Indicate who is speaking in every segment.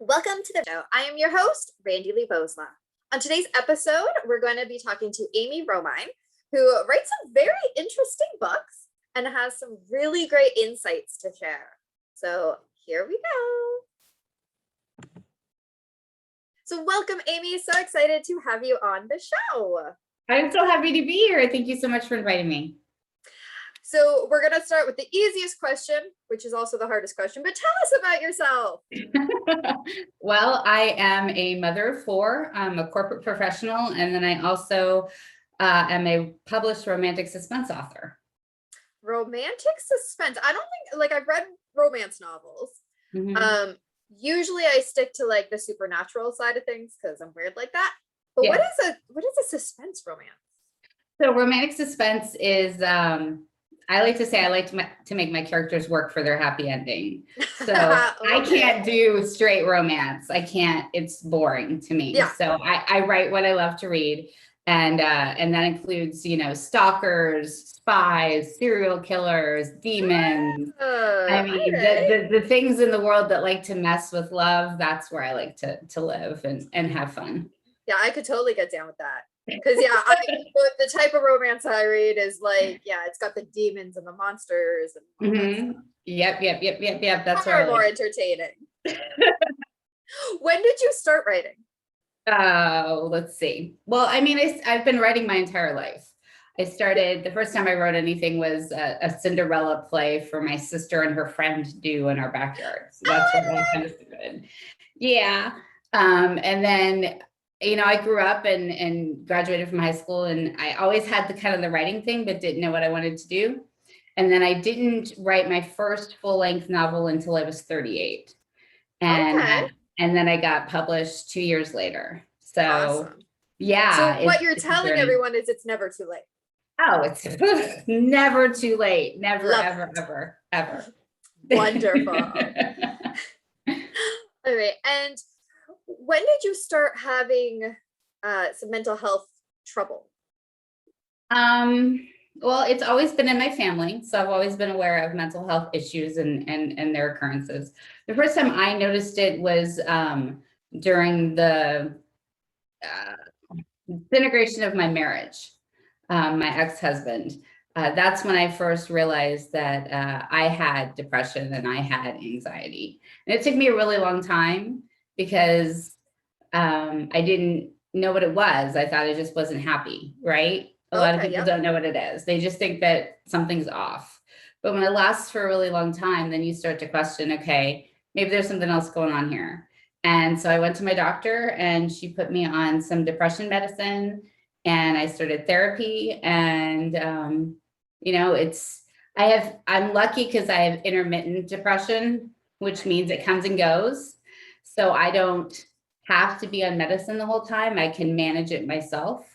Speaker 1: Welcome to the show. I am your host, Randi-lee. On today's episode, we're going to be talking to Amy Romine, who writes some very interesting books and has some really great insights to share. So here we go. So welcome, Amy. So excited to have you on the show.
Speaker 2: I'm so happy to be here. Thank you so much for inviting me.
Speaker 1: So we're going to start with the easiest question, which is also the hardest question, but tell us about yourself.
Speaker 2: Well, I am a mother of four. I'm a corporate professional, and then I also am a published romantic suspense author.
Speaker 1: Romantic suspense. I don't think, like, I've read romance novels.
Speaker 2: Mm-hmm.
Speaker 1: Usually I stick to like the supernatural side of things because I'm weird like that. But
Speaker 2: Yeah.
Speaker 1: what is a suspense romance?
Speaker 2: So romantic suspense is, I like to say I like to make my characters work for their happy ending. So I can't do straight romance. I can't, it's boring to me.
Speaker 1: Yeah.
Speaker 2: So I write what I love to read. And that includes, stalkers, spies, serial killers, demons. I mean, the things in the world that like to mess with love, that's where I like to live and have fun.
Speaker 1: Yeah, I could totally get down with that. Because the type of romance I read is like, it's got the demons and the monsters and all that stuff.
Speaker 2: Yep. That's
Speaker 1: far more entertaining. When did you start writing?
Speaker 2: Let's see. Well, I mean, I've been writing my entire life. I started, the first time I wrote anything was a Cinderella play for my sister and her friend to do in our backyard. So that's what I kind of started. Yeah. And then, I grew up and graduated from high school, and I always had the writing thing, but didn't know what I wanted to do. And then I didn't write my first full-length novel until I was 38. And then I got published 2 years later. So awesome. Yeah.
Speaker 1: So what you're telling everyone is it's never too late.
Speaker 2: Oh, it's never too late. Never, ever.
Speaker 1: Wonderful. All right. And when did you start having some mental health trouble?
Speaker 2: Well, it's always been in my family. So I've always been aware of mental health issues and their occurrences. The first time I noticed it was during the disintegration of my marriage, my ex-husband. That's when I first realized that I had depression and I had anxiety. And it took me a really long time because I didn't know what it was. I thought I just wasn't happy, right? A lot of people don't know what it is. They just think that something's off. But when it lasts for a really long time, then you start to question, okay, maybe there's something else going on here. And so I went to my doctor and she put me on some depression medicine and I started therapy. And, I'm lucky because I have intermittent depression, which means it comes and goes. So I don't have to be on medicine the whole time. I can manage it myself.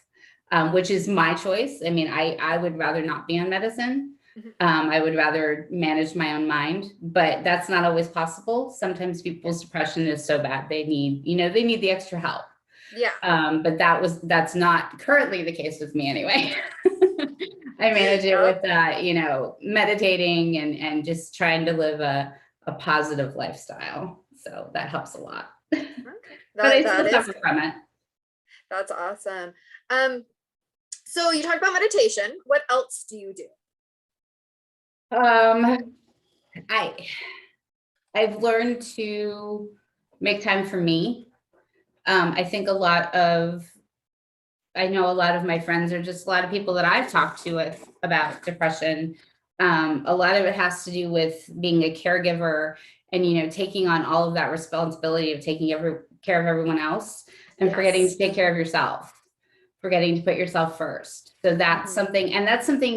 Speaker 2: Which is my choice. I mean, I would rather not be on medicine. I would rather manage my own mind, but that's not always possible. Sometimes people's depression is so bad they need the extra help. Yeah. But that's not currently the case with me anyway. I manage it with meditating and just trying to live a positive lifestyle. So that helps a lot. Okay. But I still suffer from it.
Speaker 1: That's awesome. So you talked about meditation. What else do you do?
Speaker 2: I've learned to make time for me. I think I know a lot of my friends are just a lot of people that I've talked to about depression. A lot of it has to do with being a caregiver and, taking on all of that responsibility of taking care of everyone else and forgetting to take care of yourself. Forgetting to put yourself first. So that's something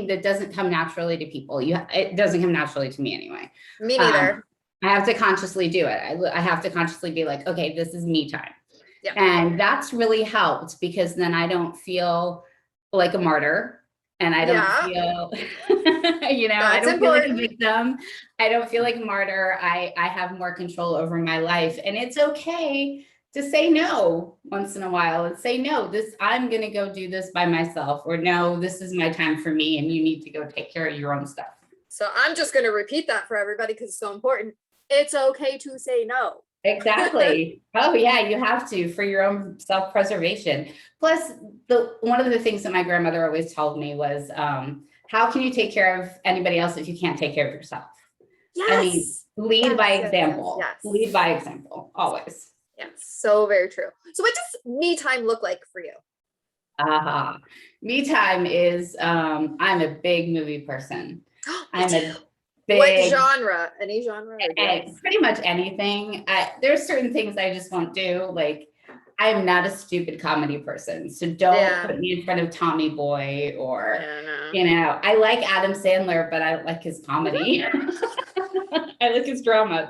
Speaker 2: that doesn't come naturally to people. It doesn't come naturally to me anyway.
Speaker 1: Me neither.
Speaker 2: I have to consciously do it. I have to consciously be like, okay, this is me time. Yeah. And that's really helped because then I don't feel like a martyr and I don't feel, I don't feel like a victim. I don't feel like a martyr. I have more control over my life, and it's okay to say no once in a while and say, no, I'm going to go do this by myself, or no, this is my time for me and you need to go take care of your own stuff.
Speaker 1: So I'm just going to repeat that for everybody because it's so important. It's okay to say no.
Speaker 2: Exactly. Oh yeah, you have to for your own self-preservation. Plus, one of the things that my grandmother always told me was, how can you take care of anybody else if you can't take care of yourself? I mean,
Speaker 1: Yes.
Speaker 2: lead
Speaker 1: Yes,
Speaker 2: by
Speaker 1: yes, yes,
Speaker 2: example.
Speaker 1: yes.
Speaker 2: Lead by example, always.
Speaker 1: Yes, so very true. So what does me time look like for you?
Speaker 2: Me time is, I'm a big movie person.
Speaker 1: Me
Speaker 2: I'm
Speaker 1: too.
Speaker 2: a
Speaker 1: What
Speaker 2: big,
Speaker 1: genre? Any genre, or do you have
Speaker 2: pretty much anything. There's certain things I just won't do. Like, I'm not a stupid comedy person, so don't
Speaker 1: yeah,
Speaker 2: put me in front of Tommy Boy or,
Speaker 1: I don't know.
Speaker 2: I like Adam Sandler, but I don't like his comedy. I like his dramas.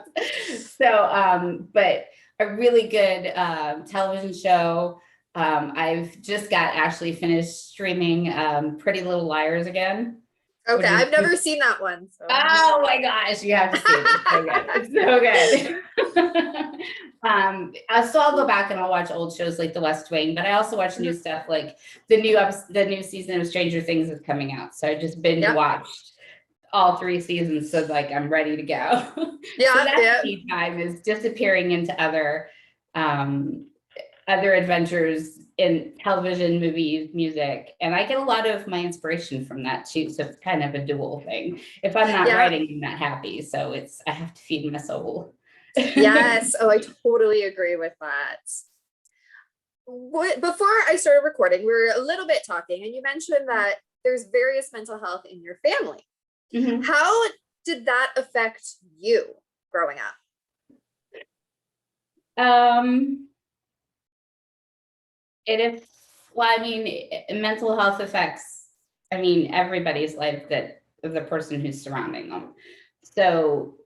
Speaker 2: So, but a really good television show. I've just got actually finished streaming Pretty Little Liars again,
Speaker 1: Okay,
Speaker 2: which is
Speaker 1: I've never seen that one. So
Speaker 2: oh my gosh, you have to see it. It's so good. It's so good. So I'll go back and I'll watch old shows like The West Wing, but I also watch new stuff like the new season of Stranger Things is coming out. So I just binge
Speaker 1: Yep.
Speaker 2: watched all 3 seasons, so like I'm ready to go. So
Speaker 1: Yeah,
Speaker 2: that's
Speaker 1: yeah.
Speaker 2: me time, is disappearing into other adventures in television, movies, music. And I get a lot of my inspiration from that too. So it's kind of a dual thing. If I'm not
Speaker 1: Yeah.
Speaker 2: writing, I'm not happy. So I have to feed my soul.
Speaker 1: Yes. Oh, I totally agree with that. Before I started recording, we were a little bit talking, and you mentioned that there's various mental health in your family.
Speaker 2: Mhm.
Speaker 1: How did that affect you growing up?
Speaker 2: Um, it if well, I mean, mental health affects, I mean, everybody's life that of the person who's surrounding them. So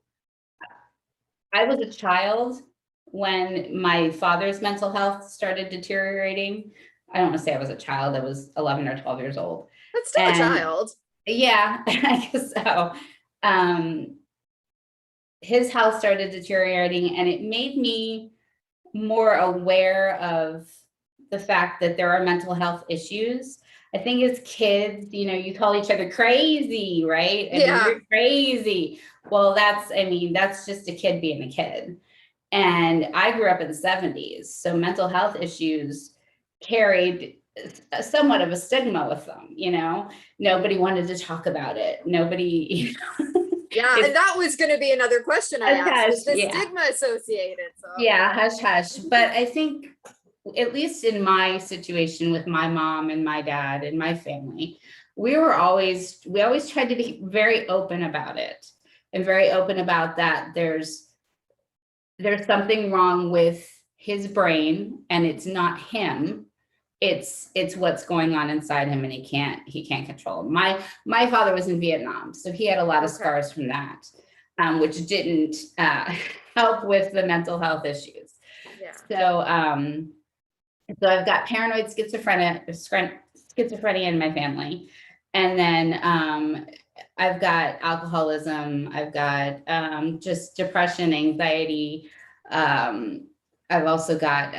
Speaker 2: I was a child when my father's mental health started deteriorating. I don't want to say I was a child, I was 11 or 12 years old.
Speaker 1: But still a
Speaker 2: And
Speaker 1: child.
Speaker 2: yeah, I guess so. Um, his health started deteriorating, and it made me more aware of the fact that there are mental health issues. I think as kids, you call each other crazy, right? I mean,
Speaker 1: Yeah.
Speaker 2: you're crazy. Well, that's just a kid being a kid. And I grew up in the 70s, so mental health issues carried somewhat of a stigma with them. Nobody wanted to talk about it. Nobody,
Speaker 1: Yeah. And
Speaker 2: it's
Speaker 1: that was going to be another question I
Speaker 2: hush
Speaker 1: asked.
Speaker 2: hush,
Speaker 1: Was the
Speaker 2: yeah.
Speaker 1: stigma associated? So,
Speaker 2: Yeah, hush hush. But I think, at least in my situation with my mom and my dad and my family, we always tried to be very open about it, and very open about that there's something wrong with his brain, and it's not him. It's what's going on inside him, and he can't control him. My father was in Vietnam, so he had a lot of
Speaker 1: okay.
Speaker 2: scars from that, which didn't help with the mental health issues.
Speaker 1: Yeah.
Speaker 2: So I've got paranoid schizophrenia in my family. And then I've got alcoholism, I've got just depression, anxiety. I've also got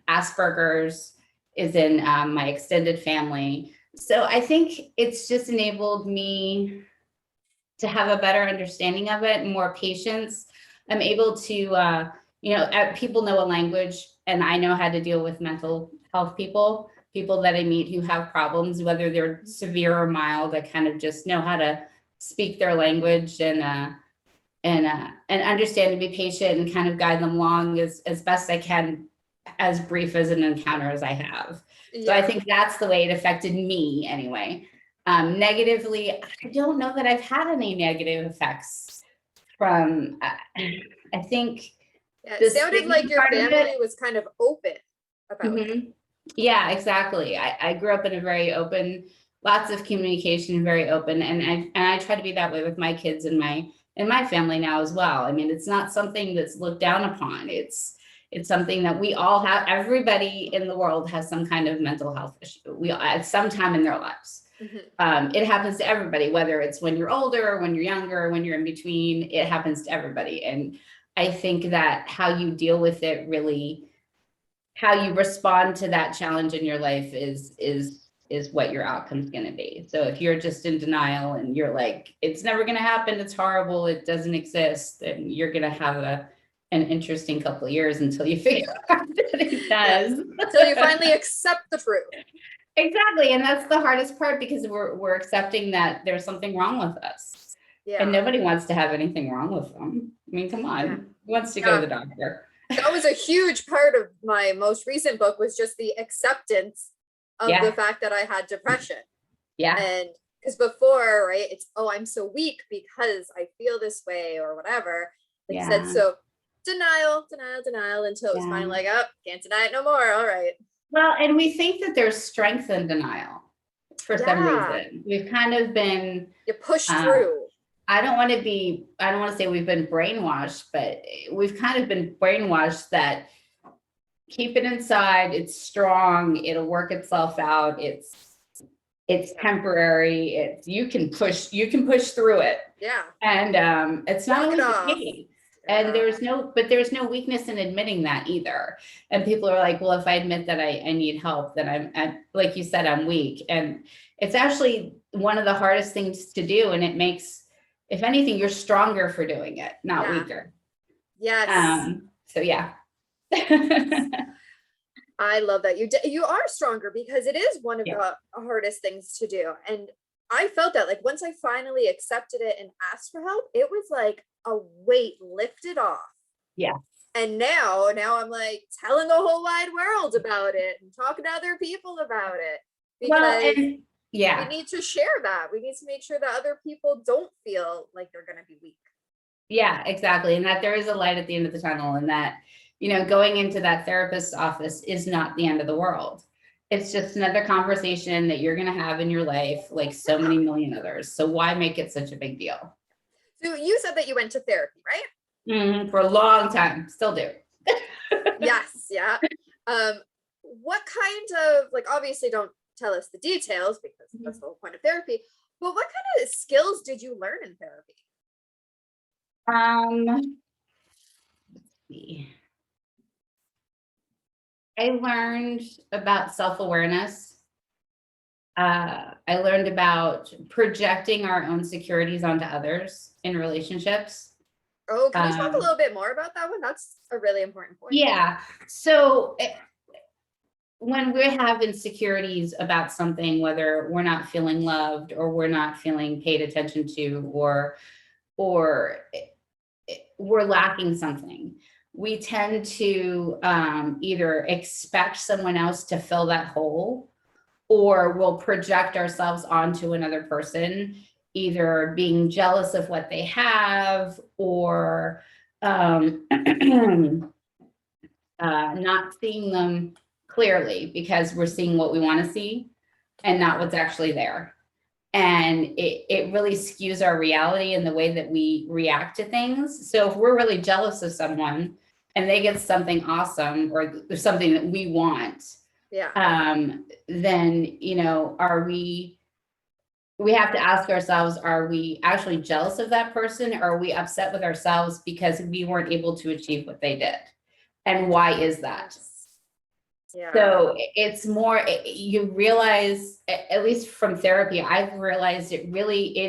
Speaker 2: Asperger's is in my extended family. So I think it's just enabled me to have a better understanding of it, more patience. I'm able to, people know a language, and I know how to deal with mental health people that I meet who have problems, whether they're severe or mild. I kind of just know how to speak their language and understand and be patient and kind of guide them along as best I can, as brief as an encounter as I have. So I
Speaker 1: Yeah.
Speaker 2: think that's the way it affected me anyway. Negatively, I don't know that I've had any negative effects from, I think
Speaker 1: Yeah. It
Speaker 2: the
Speaker 1: sounded
Speaker 2: stigma
Speaker 1: like your
Speaker 2: part of
Speaker 1: family
Speaker 2: it.
Speaker 1: was kind of open about it.
Speaker 2: Mhm. Yeah, exactly. I grew up in a very open, lots of communication, very open, and I try to be that way with my kids and my family now as well. I mean, it's not something that's looked down upon. It's something that we all have. Everybody in the world has some kind of mental health issue. We at some time in their lives. It happens to everybody, whether it's when you're older, when you're younger, when you're in between. It happens to everybody, and I think that how you deal with it really, how you respond to that challenge in your life is what your outcome's going to be. So if you're just in denial and you're like, it's never going to happen, it's horrible, it doesn't exist, then you're going to have an interesting couple of years until you figure out that it does.
Speaker 1: Until you finally accept the truth.
Speaker 2: Exactly. And that's the hardest part, because we're accepting that there's something wrong with us.
Speaker 1: Yeah.
Speaker 2: And nobody wants to have anything wrong with them. I mean, come on.
Speaker 1: Yeah.
Speaker 2: Who wants to go to the doctor?
Speaker 1: That was a huge part of my most recent book, was just the acceptance of the fact that I had depression.
Speaker 2: Yeah.
Speaker 1: And because before, right, it's, oh, I'm so weak because I feel this way or whatever. Like you said, so denial until it was finally like, oh, can't deny it no more. All right.
Speaker 2: Well, and we think that there's strength in denial for some reason. We've kind of been
Speaker 1: pushed through.
Speaker 2: I don't want to say we've been brainwashed, but we've kind of been brainwashed that keep it inside, it's strong, it'll work itself out, it's temporary, you can push through it.
Speaker 1: Yeah.
Speaker 2: And it's not always the case. And there's no weakness in admitting that either. And people are like, well, if I admit that I need help, then I'm like you said, I'm weak. And it's actually one of the hardest things to do. And it makes, if anything, you're stronger for doing it, not weaker.
Speaker 1: Yes.
Speaker 2: So yeah.
Speaker 1: I love that. You are stronger, because it is one of the hardest things to do. And I felt that, like, once I finally accepted it and asked for help, it was like a weight lifted off.
Speaker 2: Yeah.
Speaker 1: And now I'm like telling the whole wide world about it and talking to other people about it, because we need to share that. We need to make sure that other people don't feel like they're going to be weak.
Speaker 2: Yeah, exactly. And that there is a light at the end of the tunnel, and that, you know, going into that therapist's office is not the end of the world. It's just another conversation that you're going to have in your life, like so many million others. So why make it such a big deal?
Speaker 1: So you said that you went to therapy, right?
Speaker 2: For a long time, still do.
Speaker 1: Yes. Yeah. What kind of, like, obviously don't tell us the details, because that's the whole point of therapy, but what kind of skills did you learn in therapy?
Speaker 2: Let's see. I learned about self-awareness. I learned about projecting our own insecurities onto others in relationships.
Speaker 1: Oh, can you talk a little bit more about that one? That's a really important point.
Speaker 2: Yeah. So when we have insecurities about something, whether we're not feeling loved, or we're not feeling paid attention to, or we're lacking something, we tend to either expect someone else to fill that hole, or we'll project ourselves onto another person, either being jealous of what they have, or not seeing them clearly, because we're seeing what we want to see and not what's actually there. And it really skews our reality and the way that we react to things. So if we're really jealous of someone and they get something awesome, or there's something that we want, then, you know, we have to ask ourselves, are we actually jealous of that person? Or are we upset with ourselves because we weren't able to achieve what they did? And why is that? Yeah. So it's more, you realize, at least from therapy, I've realized it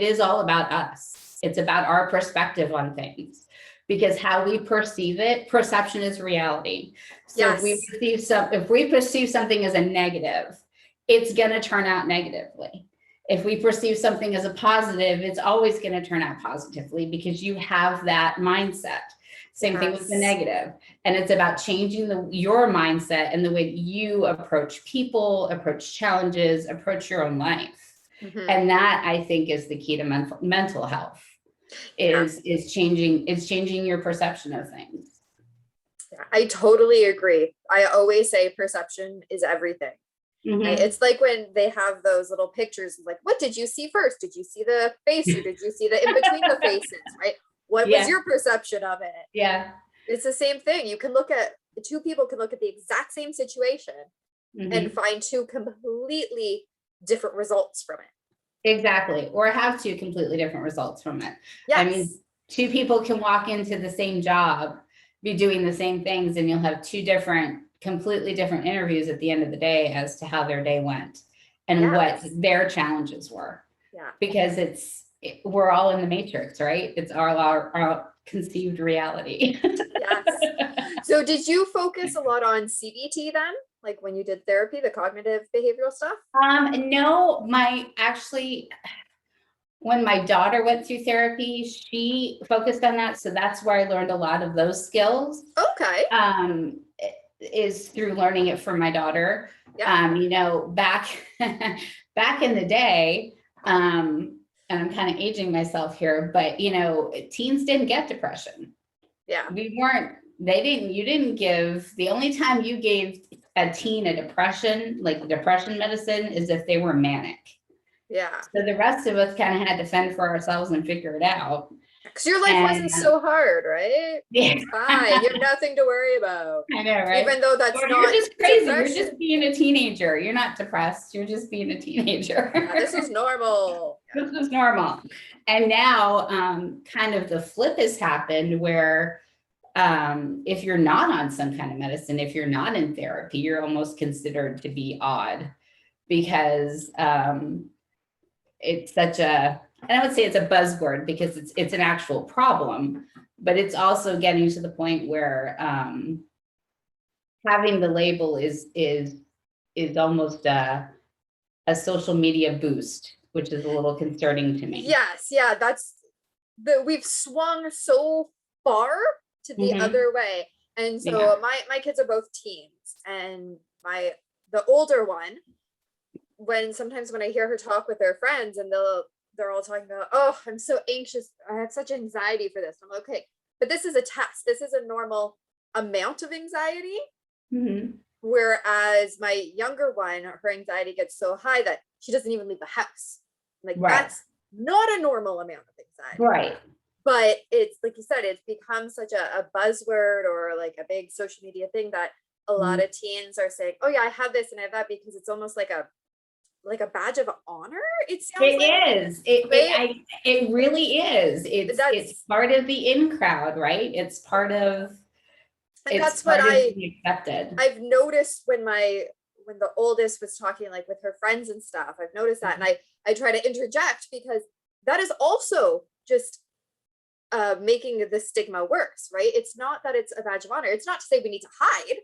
Speaker 2: is all about us. It's about our perspective on things, because how we perceive it, perception is reality. So if we perceive something as a negative, it's going to turn out negatively. If we perceive something as a positive, it's always going to turn out positively, because you have that mindset. Same thing with the negative. And it's about changing your mindset and the way you approach people, approach challenges, approach your own life. And that, I think, is the key to mental health, is changing your perception of things.
Speaker 1: I totally agree. I always say perception is everything. Right? It's like when they have those little pictures, like, what did you see first? Did you see the face, or did you see the in between the faces, right? What was your perception of it? Yeah. It's the same thing. Two people can look at the exact same situation and find two completely different results from it.
Speaker 2: Exactly. Or have two completely different results from it. Yes. I mean, two people can walk into the same job, be doing the same things, and you'll have two completely different interviews at the end of the day as to how their day went and what their challenges were. Yeah. Because we're all in the matrix, right? It's our conceived reality.
Speaker 1: Yes. So did you focus a lot on CBT then? Like when you did therapy, the cognitive behavioral stuff?
Speaker 2: No, when my daughter went through therapy, she focused on that. So that's where I learned a lot of those skills.
Speaker 1: Okay.
Speaker 2: Is through learning it from my daughter.
Speaker 1: Yeah.
Speaker 2: You know, back in the day, and I'm kind of aging myself here, but you know, teens didn't get depression.
Speaker 1: Yeah.
Speaker 2: You didn't give, the only time you gave a teen a depression, like depression medicine, is if they were manic.
Speaker 1: Yeah.
Speaker 2: So the rest of us kind of had to fend for ourselves and figure it out.
Speaker 1: Because your life wasn't so hard, right?
Speaker 2: Yeah.
Speaker 1: It's fine. You have nothing to worry about.
Speaker 2: I know, right?
Speaker 1: Even though that's
Speaker 2: Or
Speaker 1: not
Speaker 2: you're just crazy.
Speaker 1: depression.
Speaker 2: You're just being a teenager. You're not depressed. You're just being a teenager.
Speaker 1: Yeah, this is normal.
Speaker 2: This is normal. And now kind of the flip has happened where if you're not on some kind of medicine, if you're not in therapy, you're almost considered to be odd because it's such a, and I would say it's a buzzword because it's an actual problem, but it's also getting to the point where having the label is almost a social media boost, which is a little concerning to me.
Speaker 1: Yes, yeah, we've swung so far to the other way. And so my kids are both teens, and the older one, sometimes when I hear her talk with her friends and they're all talking about, oh, I'm so anxious, I have such anxiety for this. I'm like, okay, but this is a test. This is a normal amount of anxiety. Whereas my younger one, her anxiety gets so high that she doesn't even leave the house. Like that's not a normal amount of anxiety.
Speaker 2: Right.
Speaker 1: But it's like you said, it's become such a buzzword or like a big social media thing that a lot of teens are saying, oh yeah, I have this and I have that, because it's almost like a badge of honor. It
Speaker 2: really is. It's part of the in crowd, right? It's part of,
Speaker 1: and that's what I've noticed when the oldest was talking like with her friends and stuff. I've noticed that, and I try to interject because that is also just making the stigma worse, right? It's not that it's a badge of honor. It's not to say we need to hide,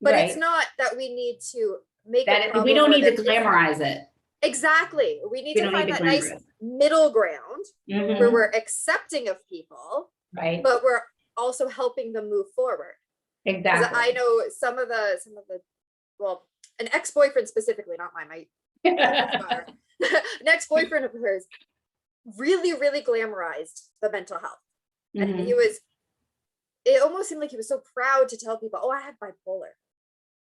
Speaker 1: but it's not that we need to make it.
Speaker 2: We don't need to glamorize it.
Speaker 1: Exactly. We need to find that nice middle ground where we're accepting of people, right? But we're also helping them move forward.
Speaker 2: Exactly.
Speaker 1: I know some of the well, an ex-boyfriend specifically, not mine, an ex-boyfriend of hers really, really glamorized the mental health. And it almost seemed like he was so proud to tell people, oh, I have bipolar.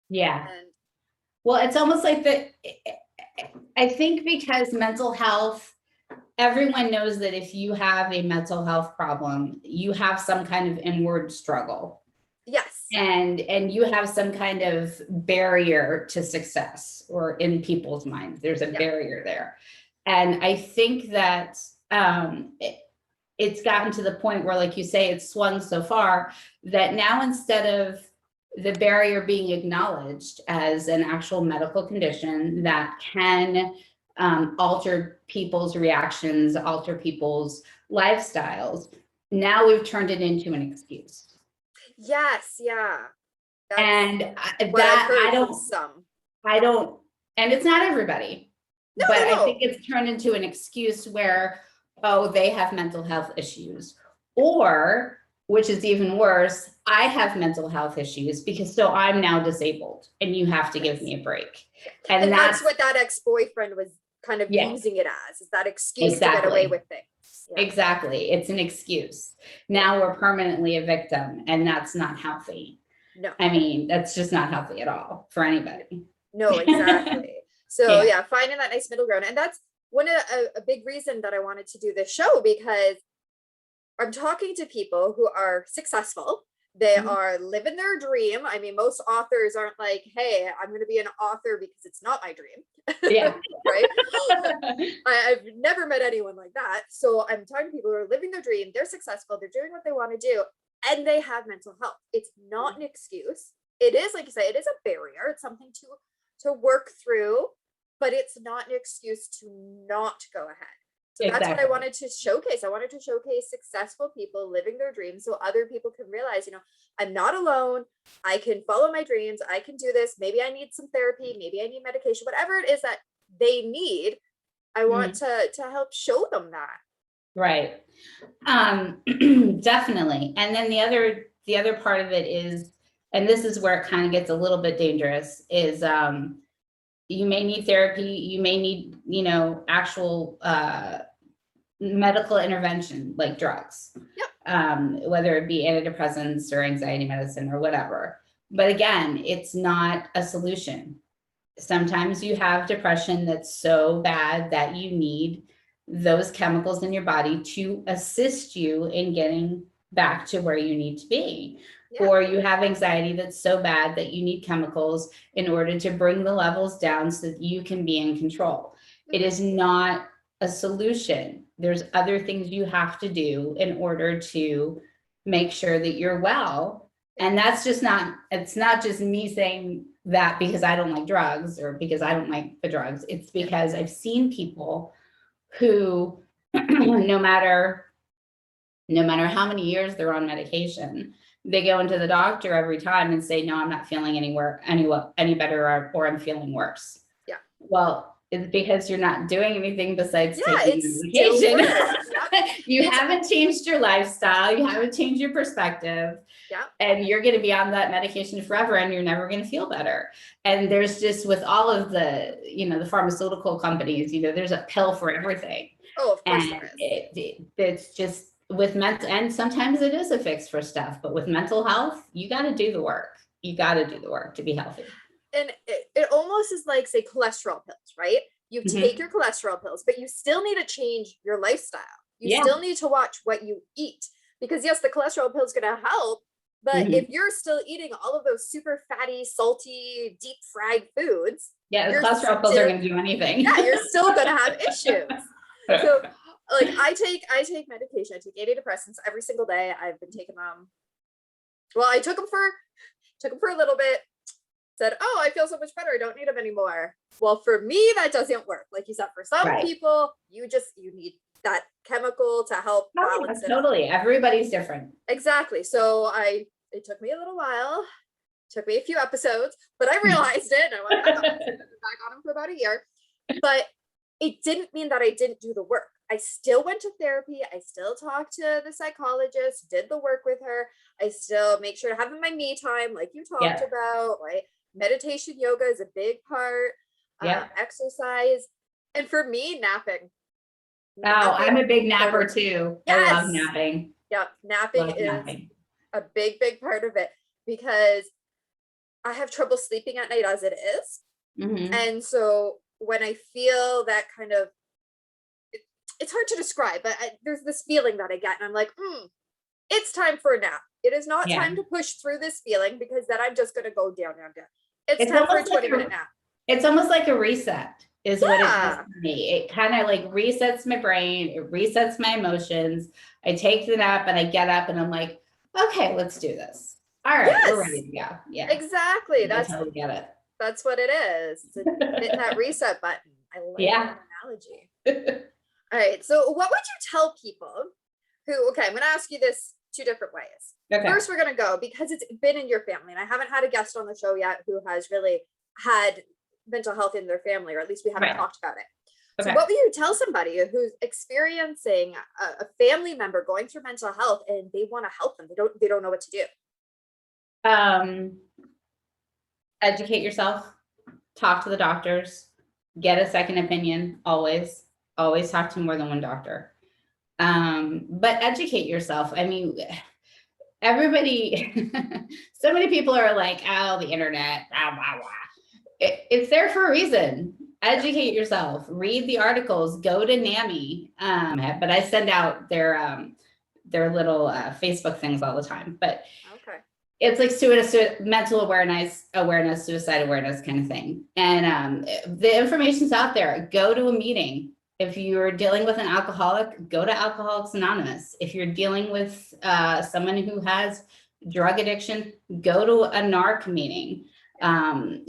Speaker 2: Yeah. Well, it's almost like I think because mental health, everyone knows that if you have a mental health problem, you have some kind of inward struggle.
Speaker 1: Yes.
Speaker 2: And you have some kind of barrier to success, or in people's minds, there's a barrier there. And I think that it's gotten to the point where, like you say, it's swung so far that now, instead of the barrier being acknowledged as an actual medical condition that can alter people's reactions, alter people's lifestyles, now we've turned it into an excuse.
Speaker 1: Yes, yeah.
Speaker 2: And I don't, and it's not everybody, but I think it's turned into an excuse where, oh, they have mental health issues, or, which is even worse, I have mental health issues because so I'm now disabled and you have to give me a break. And
Speaker 1: that's what that ex-boyfriend was kind of using it as, is that excuse to get away with things. Yeah.
Speaker 2: Exactly. It's an excuse. Now we're permanently a victim, and that's not healthy.
Speaker 1: No.
Speaker 2: I mean, that's just not healthy at all for anybody.
Speaker 1: No, exactly. So finding that nice middle ground. And that's a big reason that I wanted to do this show, because I'm talking to people who are successful. They are living their dream. I mean, most authors aren't like, hey, I'm going to be an author because it's not my dream.
Speaker 2: Yeah.
Speaker 1: Right. I've never met anyone like that. So I'm talking to people who are living their dream. They're successful. They're doing what they want to do. And they have mental health. It's not an excuse. It is, like you say, it is a barrier. It's something to work through, but it's not an excuse to not go ahead. So that's what I
Speaker 2: Exactly.
Speaker 1: wanted to showcase. I wanted to showcase successful people living their dreams so other people can realize, I'm not alone. I can follow my dreams. I can do this. Maybe I need some therapy. Maybe I need medication, whatever it is that they need. I want to help show them that.
Speaker 2: Right. Definitely. And then the other part of it is, and this is where it kind of gets a little bit dangerous, is you may need therapy, you may need, actual medical intervention like drugs.
Speaker 1: Yep.
Speaker 2: Whether it be antidepressants or anxiety medicine or whatever. But again, it's not a solution. Sometimes you have depression that's so bad that you need those chemicals in your body to assist you in getting back to where you need to be. Yeah. Or you have anxiety that's so bad that you need chemicals in order to bring the levels down so that you can be in control. It is not a solution. There's other things you have to do in order to make sure that you're well. And that's just not, it's not just me saying that because I don't like drugs or because I don't like the drugs. It's because I've seen people who, no matter how many years they're on medication, they go into the doctor every time and say, no, I'm not feeling any better, or I'm feeling worse.
Speaker 1: Yeah.
Speaker 2: Well, it's because you're not doing anything besides taking medication. You haven't changed your lifestyle. You haven't changed your perspective.
Speaker 1: Yeah.
Speaker 2: And you're going to be on that medication forever and you're never going to feel better. And there's just, with all of the, the pharmaceutical companies, there's a pill for everything.
Speaker 1: Oh, of course
Speaker 2: and
Speaker 1: there is.
Speaker 2: It's just with mental, and sometimes it is a fix for stuff, but with mental health, you got to do the work. You got to do the work to be healthy.
Speaker 1: And it almost is like, say, cholesterol pills, right? You take your cholesterol pills, but you still need to change your lifestyle. You still need to watch what you eat, because yes, the cholesterol pill is going to help, but if you're still eating all of those super fatty, salty, deep fried foods,
Speaker 2: the cholesterol pills are going to do anything.
Speaker 1: Yeah, you're still going to have issues. So like I take medication. I take antidepressants every single day. I've been taking them. Well, I took them for a little bit. Said, oh, I feel so much better. I don't need them anymore. Well, for me, that doesn't work. Like you said, for some people, you need that chemical to help balance it.
Speaker 2: Totally. Everybody's different.
Speaker 1: Exactly. So it took me a little while. Took me a few episodes, but I realized it. And I went back on them for about a year. But it didn't mean that I didn't do the work. I still went to therapy. I still talked to the psychologist, did the work with her. I still make sure to have my me time, like you talked about, right? Meditation, yoga is a big part. Exercise. And for me, napping.
Speaker 2: I'm a big napper too.
Speaker 1: Yes.
Speaker 2: I love napping.
Speaker 1: Yep. Napping is a big, big part of it, because I have trouble sleeping at night as it is. And so when I feel that kind of, it's hard to describe, but there's this feeling that I get, and I'm like, it's time for a nap. It is not time to push through this feeling, because then I'm just going to go down. It's time for a 20-minute nap.
Speaker 2: It's almost like a reset is what it does for me. It kind of like resets my brain. It resets my emotions. I take the nap and I get up and I'm like, okay, let's do this. All right, we're ready to go. Yeah,
Speaker 1: exactly.
Speaker 2: I totally get it.
Speaker 1: That's what it is. It's hitting that reset button. I like that analogy. All right. So what would you tell people who, I'm going to ask you this two different ways. Okay. First, we're going to go, because it's been in your family, and I haven't had a guest on the show yet who has really had mental health in their family, or at least we haven't talked about it. Okay. So what would you tell somebody who's experiencing a family member going through mental health and they want to help them? They don't know what to do.
Speaker 2: Educate yourself, talk to the doctors, get a second opinion. Always talk to more than one doctor. But educate yourself. I mean, everybody, so many people are like, oh, the internet, blah, blah, blah. It's there for a reason. Educate yourself, read the articles, go to NAMI. But I send out their little Facebook things all the time. But it's like mental awareness, suicide awareness kind of thing. And the information's out there. Go to a meeting. If you're dealing with an alcoholic, go to Alcoholics Anonymous. If you're dealing with someone who has drug addiction, go to a NARC meeting. Talk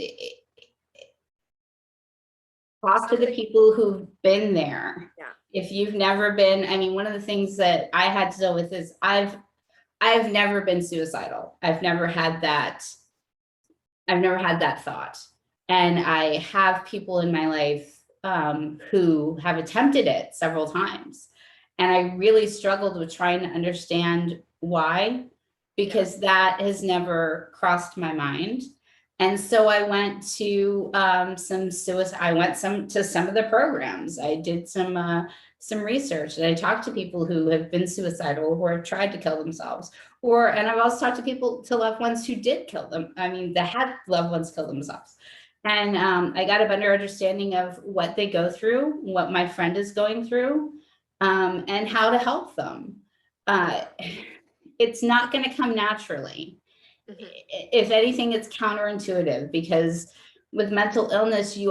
Speaker 2: to the people who've been there. If you've never been, I mean, one of the things that I had to deal with is I've never been suicidal. I've never had that thought. And I have people in my life who have attempted it several times. And I really struggled with trying to understand why, because that has never crossed my mind. And so I went to some of the programs. I did some research, and I talked to people who have been suicidal, who have tried to kill themselves, and I've also talked to loved ones who did kill them. I mean, that had loved ones kill themselves. And I got a better understanding of what they go through, what my friend is going through, and how to help them. It's not going to come naturally. Mm-hmm. If anything, it's counterintuitive, because with mental illness, you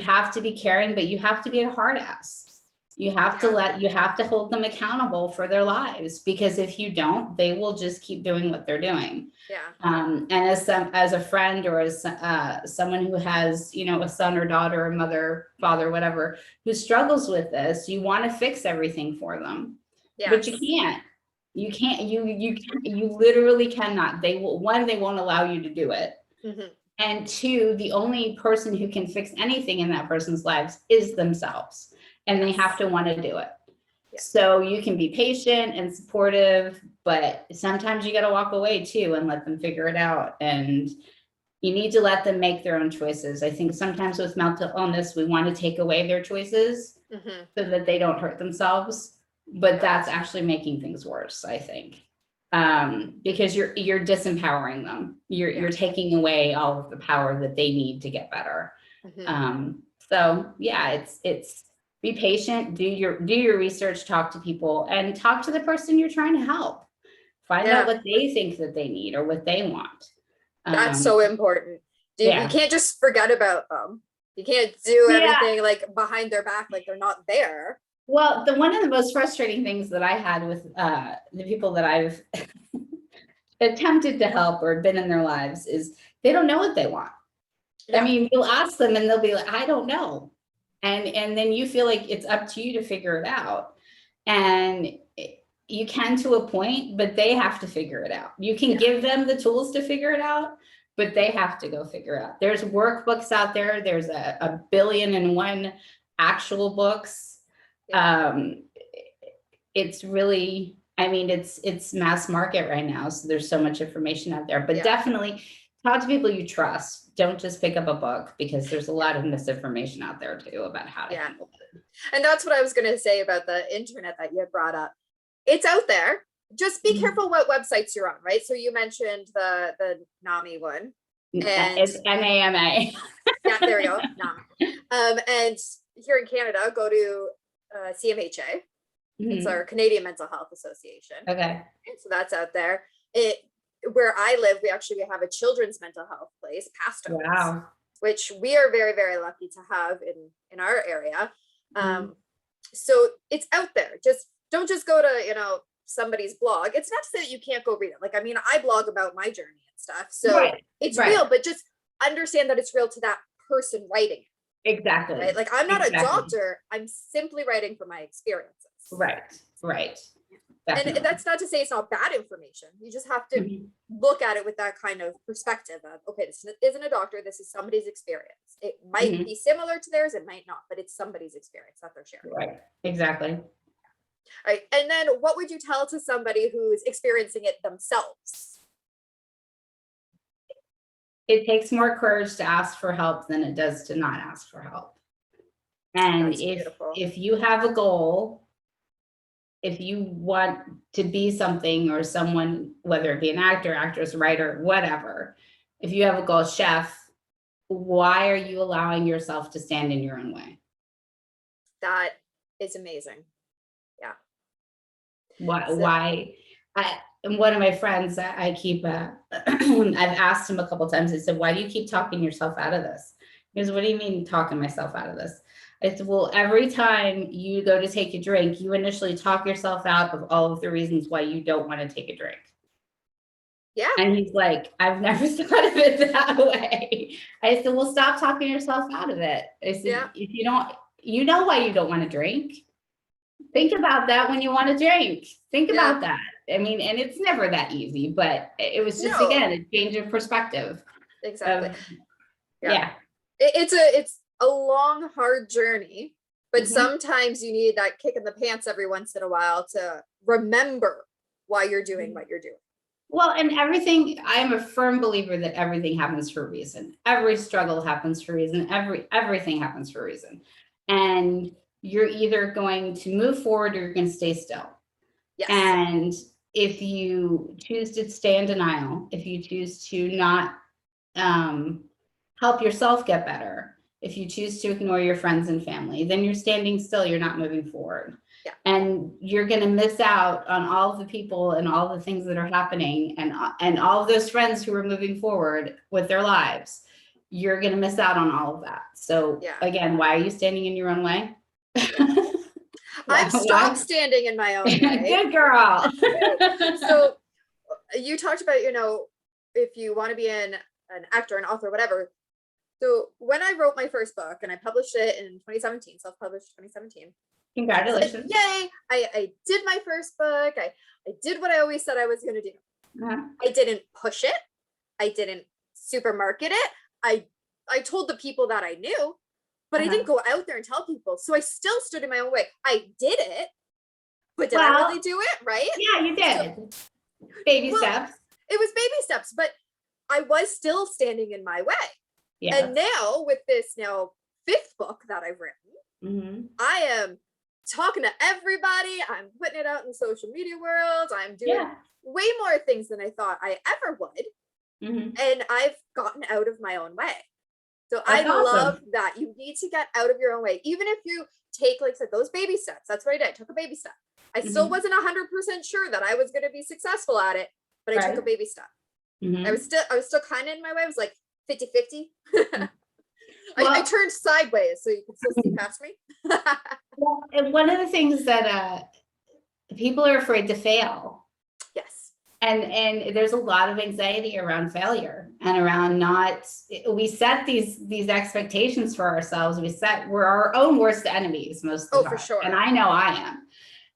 Speaker 2: have to be caring, but you have to be a hard ass. You have to hold them accountable for their lives, because if you don't, they will just keep doing what they're doing.
Speaker 1: Yeah.
Speaker 2: And as a friend, or as someone who has, a son or daughter, or mother, father, whatever, who struggles with this, you want to fix everything for them. Yes. But you can't. You literally cannot. They won't allow you to do it. Mm-hmm. And two, the only person who can fix anything in that person's lives is themselves. And they have to want to do it. Yeah. So you can be patient and supportive, but sometimes you got to walk away too and let them figure it out. And you need to let them make their own choices. I think sometimes with mental illness, we want to take away their choices so that they don't hurt themselves. But that's actually making things worse, I think, because you're disempowering them. You're taking away all of the power that they need to get better. So yeah, it's be patient, do your research, talk to people, and talk to the person you're trying to help. Find out what they think that they need or what they want.
Speaker 1: That's so important. You can't just forget about them. You can't do everything like behind their back, like they're not there.
Speaker 2: Well, one of the most frustrating things that I had with the people that I've attempted to help or been in their lives is they don't know what they want. Yeah. I mean, you'll ask them and they'll be like, I don't know. And then you feel like it's up to you to figure it out. And you can to a point, but they have to figure it out. You can give them the tools to figure it out, but they have to go figure it out. There's workbooks out there. There's a 1,000,000,001 actual books. It's really, I mean, it's mass market right now. So there's so much information out there, but definitely talk to people you trust. Don't just pick up a book, because there's a lot of misinformation out there too about how to handle it.
Speaker 1: And that's what I was going to say about the internet that you had brought up. It's out there. Just be careful what websites you're on, right? So you mentioned the NAMI one. And
Speaker 2: it's NAMA.
Speaker 1: Yeah, there we go. NAMI. And here in Canada, go to CMHA. It's our Canadian Mental Health Association.
Speaker 2: Okay.
Speaker 1: So that's out there. Where I live, we actually have a children's mental health place, Pastos, which we are very, very lucky to have in our area. So it's out there. Don't just go to, somebody's blog. It's not to say that you can't go read it. Like, I mean, I blog about my journey and stuff. So it's real, but just understand that it's real to that person writing it.
Speaker 2: Exactly.
Speaker 1: Right? Like, I'm not a doctor. I'm simply writing from my experiences.
Speaker 2: Right.
Speaker 1: Definitely. And that's not to say it's not bad information. You just have to look at it with that kind of perspective of, okay, this isn't a doctor. This is somebody's experience. It might be similar to theirs. It might not, but it's somebody's experience that they're sharing.
Speaker 2: Right. Exactly.
Speaker 1: All right. And then what would you tell to somebody who's experiencing it themselves?
Speaker 2: It takes more courage to ask for help than it does to not ask for help. And if you have a goal, if you want to be something or someone, whether it be an actor, actress, writer, whatever, if you have a goal, chef, why are you allowing yourself to stand in your own way?
Speaker 1: That is amazing. Yeah.
Speaker 2: Why? And one of my friends, I keep, I've asked him a couple of times, I said, why do you keep talking yourself out of this? He goes, what do you mean talking myself out of this? I said, well, every time you go to take a drink, you initially talk yourself out of all of the reasons why you don't want to take a drink. Yeah. And he's like, I've never thought of it that way. I said, well, stop talking yourself out of it. I said, if you don't, why you don't want to drink. Think about that when you want to drink. Think
Speaker 1: Yeah.
Speaker 2: about that. I mean, and it's never that easy, but it was just,
Speaker 1: No.
Speaker 2: again, a change of perspective.
Speaker 1: Exactly.
Speaker 2: Yeah.
Speaker 1: It's a long, hard journey, but
Speaker 2: Mhm.
Speaker 1: sometimes you need that kick in the pants every once in a while to remember why you're doing what you're doing.
Speaker 2: Well, and everything, I am a firm believer that everything happens for a reason. Every struggle happens for a reason. Everything happens for a reason. And you're either going to move forward or you're going to stay still.
Speaker 1: Yes.
Speaker 2: And if you choose to stay in denial, if you choose to not help yourself get better, if you choose to ignore your friends and family, then you're standing still, you're not moving forward.
Speaker 1: Yeah.
Speaker 2: And you're going to miss out on all of the people and all the things that are happening, and all of those friends who are moving forward with their lives. You're going to miss out on all of that. So again, why are you standing in your own way?
Speaker 1: I've stopped standing in my own way.
Speaker 2: Good girl.
Speaker 1: So you talked about, if you want to be an actor, an author, whatever. So when I wrote my first book and I published it in 2017, self-published 2017.
Speaker 2: Congratulations.
Speaker 1: Yay. I did my first book. I did what I always said I was going to do. I didn't push it. I didn't supermarket it. I told the people that I knew, but I didn't go out there and tell people. So I still stood in my own way. I did it, but did I really do it? Right?
Speaker 2: Yeah, you did. Baby steps.
Speaker 1: It was baby steps, but I was still standing in my way.
Speaker 2: Yeah.
Speaker 1: And now with this fifth book that I've written, I am talking to everybody. I'm putting it out in the social media world. I'm doing way more things than I thought I ever would. And I've gotten out of my own way. So I love that. You need to get out of your own way. Even if you take, like I said, those baby steps. That's what I did. I took a baby step. I still wasn't 100% sure that I was going to be successful at it, but I took a baby step. I was still kind of in my way. I was like 50-50. I turned sideways so you could still see past me.
Speaker 2: Well, and one of the things that people are afraid to fail.
Speaker 1: Yes.
Speaker 2: And there's a lot of anxiety around failure and around we set these expectations for ourselves. We're our own worst enemies most of the time.
Speaker 1: For sure.
Speaker 2: And I know I am.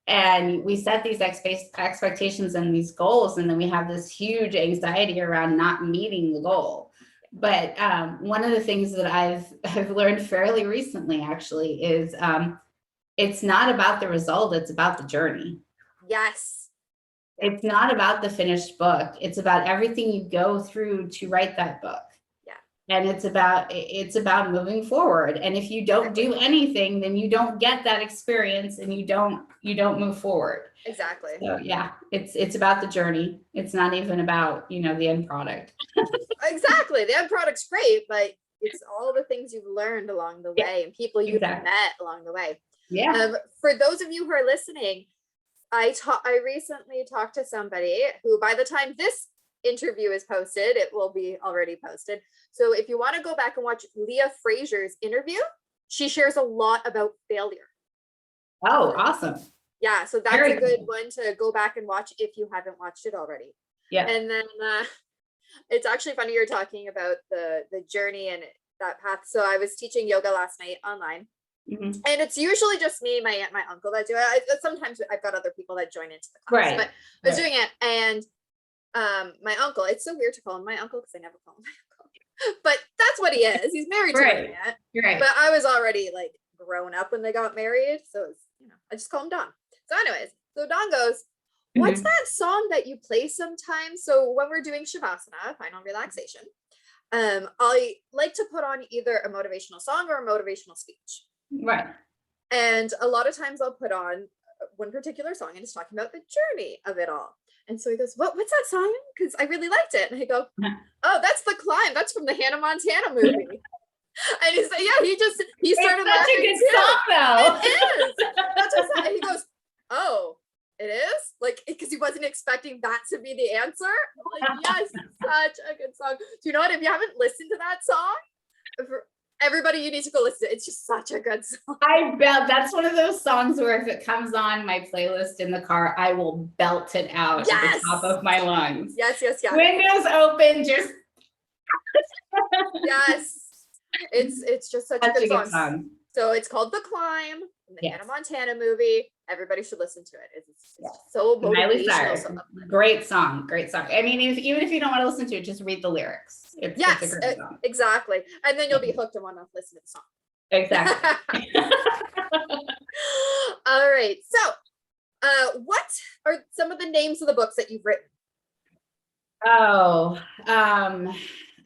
Speaker 2: And we set these expectations and these goals, and then we have this huge anxiety around not meeting the goal. But one of the things that I've learned fairly recently, actually, is it's not about the result; it's about the journey.
Speaker 1: Yes.
Speaker 2: It's not about the finished book. It's about everything you go through to write that book. And it's about moving forward. And if you don't do anything, then you don't get that experience, and you don't move forward.
Speaker 1: Exactly.
Speaker 2: So yeah, it's about the journey. It's not even about, the end product.
Speaker 1: Exactly. The end product's great, but it's all the things you've learned along the way and people you've met along the way.
Speaker 2: Yeah.
Speaker 1: For those of you who are listening, I recently talked to somebody who, by the time this interview is posted, it will be already posted. So if you want to go back and watch Leah Fraser's interview, she shares a lot about failure.
Speaker 2: Oh, awesome.
Speaker 1: Yeah, so that's a good one to go back and watch if you haven't watched it already.
Speaker 2: Yeah.
Speaker 1: And then it's actually funny you're talking about the journey and that path. So I was teaching yoga last night online. And it's usually just me, my aunt, my uncle that do it. Sometimes I've got other people that join into the class, but I was doing it. And my uncle, it's so weird to call him my uncle because I never call him my uncle, but that's what he is. He's married to my aunt. But I was already like grown up when they got married, so it's, I just call him Don. So anyways, so Don goes, what's that song that you play sometimes? So when we're doing Shavasana, final relaxation, I like to put on either a motivational song or a motivational speech.
Speaker 2: Right.
Speaker 1: And a lot of times I'll put on one particular song and it's talking about the journey of it all. And so he goes, what's that song? Because I really liked it. And I go, oh, that's The Climb. That's from the Hannah Montana movie. And he said, yeah, he started laughing.
Speaker 2: It's such a good song, though.
Speaker 1: It is. That's what and he goes, oh, it is? Like, because he wasn't expecting that to be the answer. I'm like, yes, such a good song. Do you know what? If you haven't listened to that song, everybody, you need to go listen. It's just such a good song.
Speaker 2: I bet that's one of those songs where if it comes on my playlist in the car, I will belt it out at the top of my lungs.
Speaker 1: Yes.
Speaker 2: Windows open, just
Speaker 1: yes. It's just such a good song. So it's called The Climb. from the
Speaker 2: Yes.
Speaker 1: Hannah Montana movie. Everybody should listen to it. It's
Speaker 2: Yes.
Speaker 1: so
Speaker 2: Miley
Speaker 1: motivational.
Speaker 2: Cyrus.
Speaker 1: So
Speaker 2: Great song. Great song. I mean, even if you don't want to listen to it, just read the lyrics. It's a
Speaker 1: yes,
Speaker 2: great song.
Speaker 1: exactly. And then you'll be hooked and want to listen to the song.
Speaker 2: Exactly.
Speaker 1: All right. So, what are some of the names of the books that you've written?
Speaker 2: Oh,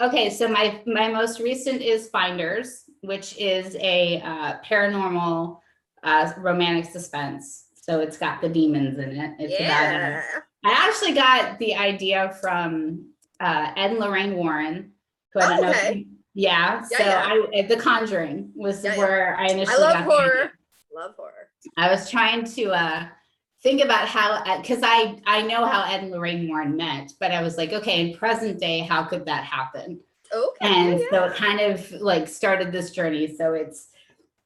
Speaker 2: okay. So my most recent is Finders, which is a paranormal romantic suspense. So it's got the demons in it. It's about I actually got the idea from Ed and Lorraine Warren, who I don't know.
Speaker 1: Okay.
Speaker 2: The Conjuring was where I initially
Speaker 1: I love
Speaker 2: got
Speaker 1: horror. Love horror.
Speaker 2: I was trying to think about how, because I know how Ed and Lorraine Warren met, but I was like, okay, in present day, how could that happen?
Speaker 1: Okay.
Speaker 2: And so it kind of like started this journey. So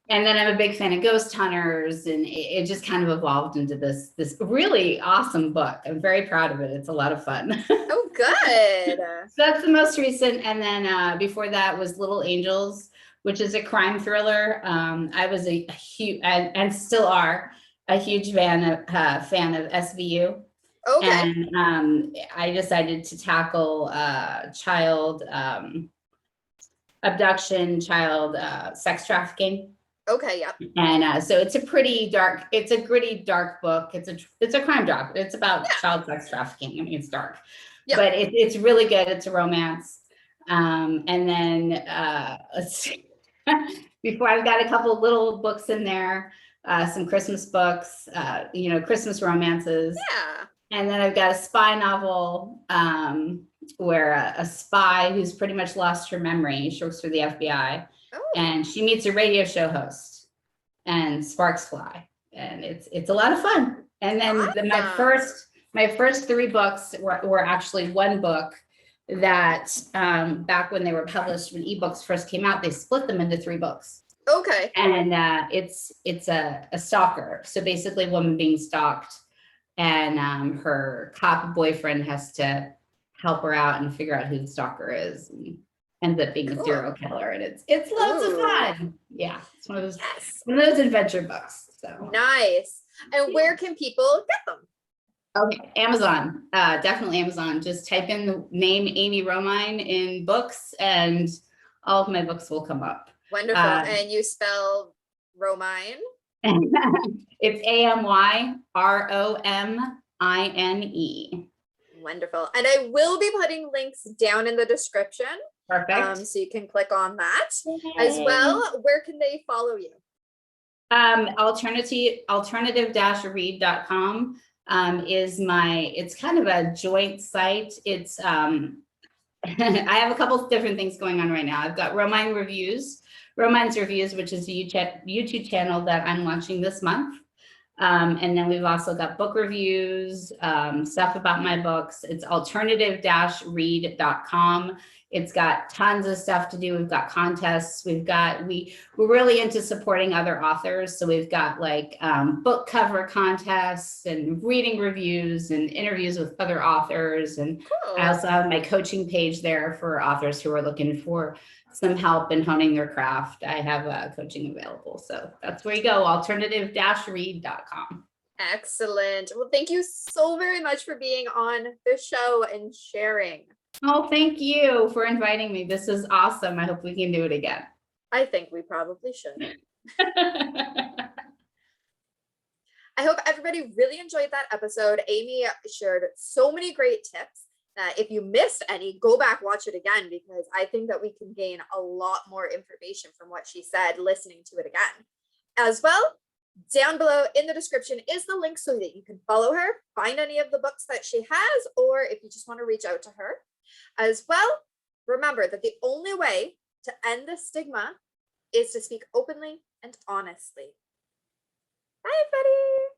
Speaker 2: and then I'm a big fan of ghost hunters, and it just kind of evolved into this really awesome book. I'm very proud of it. It's a lot of fun.
Speaker 1: Oh, good.
Speaker 2: So that's the most recent. And then before that was Little Angels, which is a crime thriller. I was a huge, and still are, a huge fan of SVU.
Speaker 1: Okay.
Speaker 2: And I decided to tackle child abduction, child sex trafficking.
Speaker 1: Okay. Yep.
Speaker 2: And so it's a pretty dark, it's a gritty, dark book. It's a crime drama. It's about child sex trafficking. I mean, it's dark, but it's really good. It's a romance. And then let's see. Before, I've got a couple of little books in there, some Christmas books, Christmas romances.
Speaker 1: Yeah.
Speaker 2: And then I've got a spy novel where a spy who's pretty much lost her memory. She works for the FBI. And she meets a radio show host, and sparks fly, and it's a lot of fun. And then my first 3 books were actually one book that back when they were published, when ebooks first came out, they split them into 3 books.
Speaker 1: Okay.
Speaker 2: And it's a stalker. So basically, a woman being stalked, and her cop boyfriend has to help her out and figure out who the stalker is. And ends up being a serial killer, and it's lots of fun. Yeah, it's one of those adventure books. So
Speaker 1: nice. And where can people get them?
Speaker 2: Okay, Amazon, definitely Amazon. Just type in the name Amy Romine in books, and all of my books will come up.
Speaker 1: Wonderful. And you spell Romine?
Speaker 2: It's AMYROMINE.
Speaker 1: Wonderful. And I will be putting links down in the description.
Speaker 2: Perfect.
Speaker 1: So you can click on that. As well. Where can they follow you?
Speaker 2: Alternative-read.com is it's kind of a joint site. It's I have a couple of different things going on right now. I've got Romine's Reviews, which is a YouTube channel that I'm launching this month. And then we've also got book reviews, stuff about my books. It's alternative-read.com. It's got tons of stuff to do. We've got contests. We're really into supporting other authors. So we've got like book cover contests and reading reviews and interviews with other authors. And I also have my coaching page there for authors who are looking for some help in honing their craft. I have coaching available. So that's where you go, alternative-read.com.
Speaker 1: Excellent. Well, thank you so very much for being on the show and sharing.
Speaker 2: Oh, thank you for inviting me. This is awesome. I hope we can do it again.
Speaker 1: I think we probably should. I hope everybody really enjoyed that episode. Amy shared so many great tips that if you missed any, go back, watch it again, because I think that we can gain a lot more information from what she said, listening to it again. As well, down below in the description is the link so that you can follow her, find any of the books that she has, or if you just want to reach out to her. As well, remember that the only way to end the stigma is to speak openly and honestly. Bye, everybody.